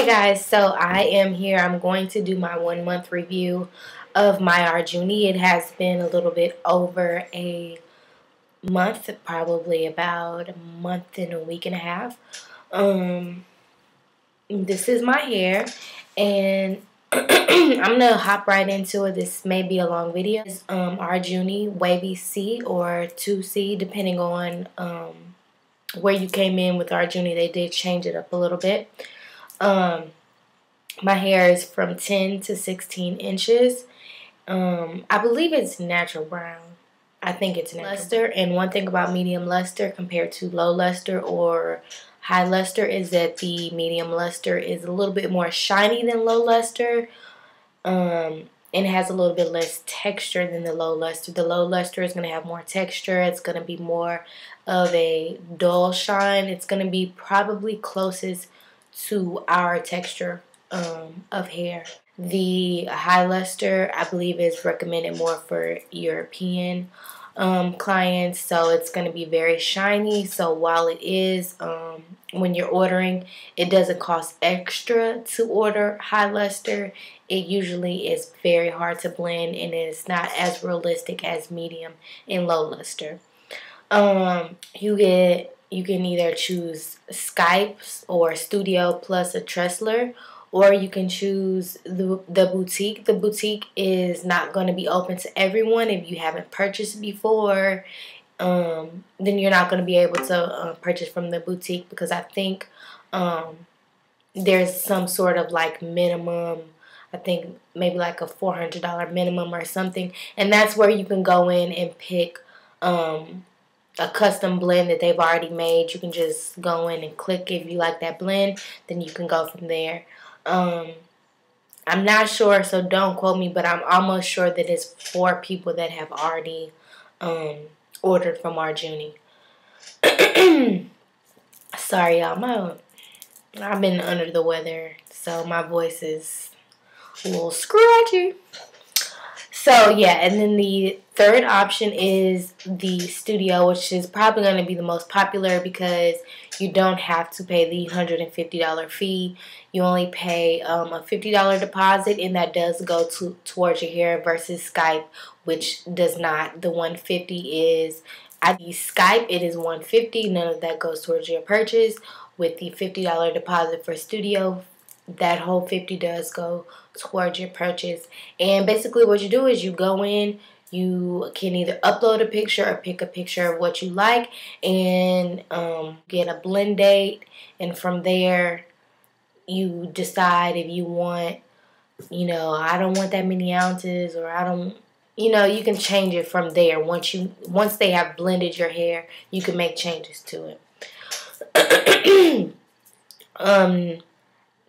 Guys, so I am here. I'm going to do my 1 month review of my Arjuni. It has been a little bit over a month, probably about a month and a week and a half. This is my hair, and I'm gonna hop right into it. This may be a long video. It's Arjuni Wavy C or 2C, depending on where you came in with Arjuni. They did change it up a little bit. My hair is from 10 to 16 inches. I believe it's natural brown. I think it's natural luster. And one thing about medium luster compared to low luster or high luster is that the medium luster is a little bit more shiny than low luster. And has a little bit less texture than the low luster. The low luster is going to have more texture. It's going to be more of a dull shine. It's going to be probably closest to our texture of hair. The high luster, I believe, is recommended more for European clients, so it's going to be very shiny. So while it is, when you're ordering, it doesn't cost extra to order high luster. It usually is very hard to blend, and it's not as realistic as medium and low luster. You can either choose Skypes or Studio plus a Tressler, or you can choose the boutique. The boutique is not going to be open to everyone. If you haven't purchased before, then you're not going to be able to purchase from the boutique, because I think there's some sort of like minimum. I think maybe like a $400 minimum or something, and that's where you can go in and pick a custom blend that they've already made. You can just go in and click if you like that blend, then you can go from there. I'm not sure, so don't quote me, but I'm almost sure that it's 4 people that have already ordered from Arjuni. Sorry, y'all. I've been under the weather, so my voice is a little scratchy. So yeah, and then the third option is the Studio, which is probably going to be the most popular because you don't have to pay the $150 fee. You only pay a $50 deposit, and that does go towards your hair, versus Skype, which does not. The $150 is at the Skype. It is $150. None of that goes towards your purchase. With the $50 deposit for Studio, that whole $50 does go towards your purchase. And basically what you do is you go in, you can either upload a picture or pick a picture of what you like, and get a blend date, and from there you decide if you want, I don't want that many ounces, or I don't, you can change it from there. Once they have blended your hair, you can make changes to it.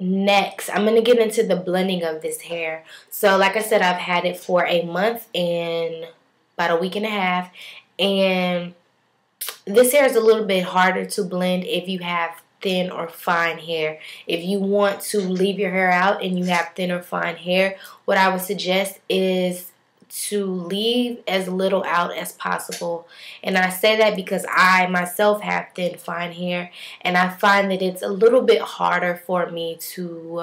Next, I'm going to get into the blending of this hair. So like I said, I've had it for a month and about a week and a half. And this hair is a little bit harder to blend if you have thin or fine hair. If you want to leave your hair out and you have thin or fine hair, what I would suggest is to leave as little out as possible. And I say that because I myself have thin, fine hair, and I find that it's a little bit harder for me to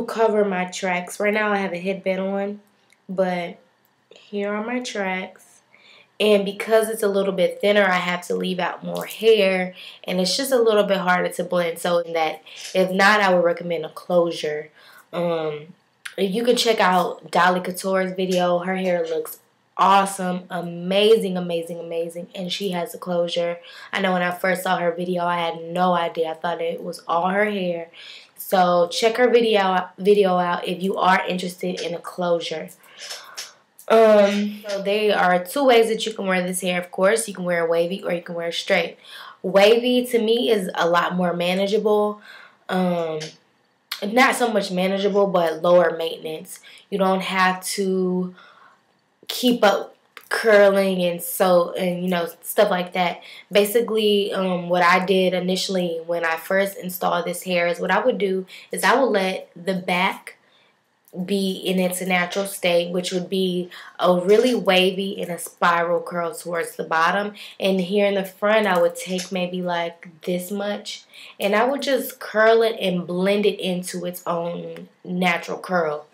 cover my tracks. Right now I have a headband on, but here are my tracks. And because it's a little bit thinner, I have to leave out more hair, and it's just a little bit harder to blend. So in that, if not, I would recommend a closure. You can check out DollieCouture's video. Her hair looks awesome, amazing, amazing, amazing, and she has a closure. I know when I first saw her video, I had no idea. I thought it was all her hair. So check her video out if you are interested in a closure. So there are 2 ways that you can wear this hair. Of course, you can wear it wavy or you can wear it straight. Wavy to me is a lot more manageable. Not so much manageable, but lower maintenance. You don't have to keep up curling and stuff like that. Basically, what I did initially when I first installed this hair is what I would do is I would let the back be in its natural state, which would be a really wavy and a spiral curl towards the bottom. And here in the front, I would take maybe like this much, and I would just curl it and blend it into its own natural curl.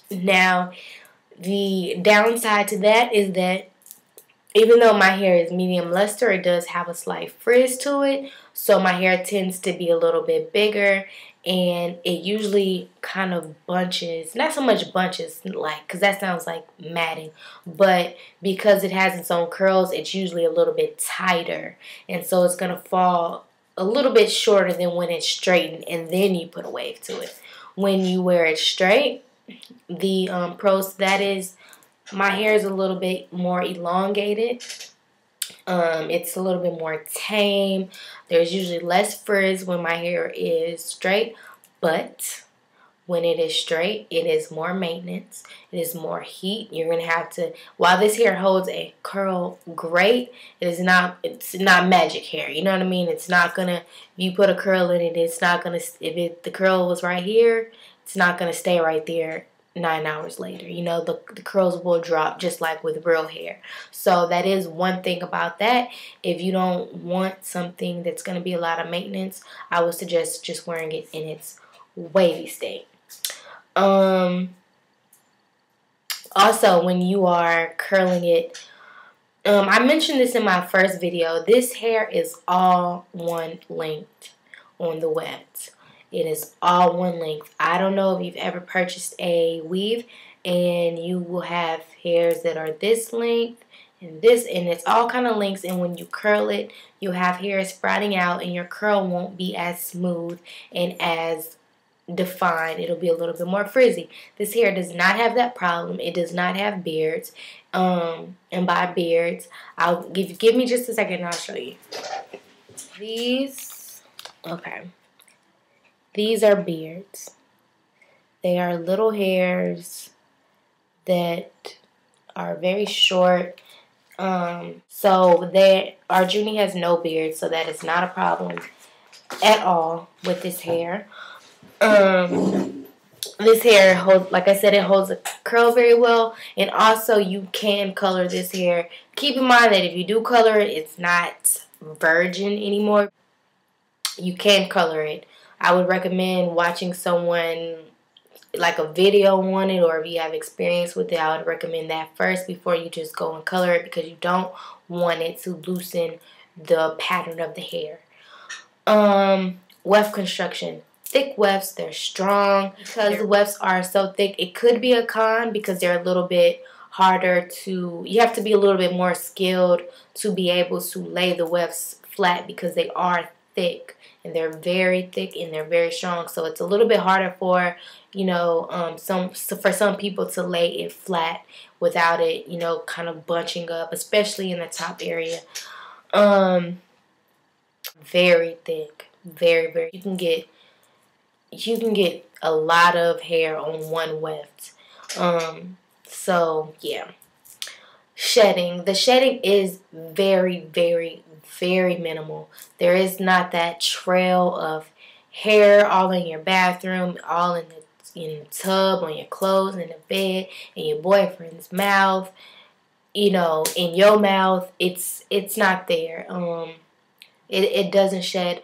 Now, the downside to that is that even though my hair is medium luster, it does have a slight frizz to it. So my hair tends to be a little bit bigger, and it usually kind of bunches. Not so much bunches, like, because that sounds like matting. But because it has its own curls, it's usually a little bit tighter. And so it's going to fall a little bit shorter than when it's straightened, and then you put a wave to it. When you wear it straight, the pros to that is my hair is a little bit more elongated. It's a little bit more tame. There's usually less frizz when my hair is straight, but when it is straight, it is more maintenance. It is more heat. You're gonna have to. While this hair holds a curl great, it's not magic hair. You know what I mean? It's not gonna. If you put a curl in it, it's not gonna. The curl was right here, it's not gonna stay right there 9 hours later. You know, the curls will drop just like with real hair. So that is one thing about that. If you don't want something that's going to be a lot of maintenance, I would suggest just wearing it in its wavy state. Also, when you are curling it, I mentioned this in my first video, this hair is all one length on the wefts. It is all one length. I don't know if you've ever purchased a weave and you will have hairs that are this length and this, and it's all kind of lengths, and when you curl it, you'll have hair sprouting out and your curl won't be as smooth and as defined. It'll be a little bit more frizzy. This hair does not have that problem. It does not have beards. And by beards, I'll give me just a second and I'll show you. These are beards. They are little hairs that are very short. So Arjuni has no beard, so that is not a problem at all with this hair. This hair holds, like I said, it holds a curl very well, and also you can color this hair. Keep in mind that if you do color it, it's not virgin anymore. You can color it. I would recommend watching someone, like a video on it, or if you have experience with it, I would recommend that first before you just go and color it, because you don't want it to loosen the pattern of the hair. Weft construction. Thick wefts, they're strong. Because the wefts are so thick, it could be a con because they're a little bit harder to, you have to be a little bit more skilled to be able to lay the wefts flat because they are thick. And they're very thick and they're very strong, so it's a little bit harder for, you know, for some people to lay it flat without it, you know, kind of bunching up, especially in the top area. Very thick, very. You can get a lot of hair on one weft. So yeah. Shedding. The shedding is very minimal. There is not that trail of hair all in your bathroom, all in the tub, on your clothes, in the bed, in your boyfriend's mouth, you know, in your mouth. It's not there. It doesn't shed.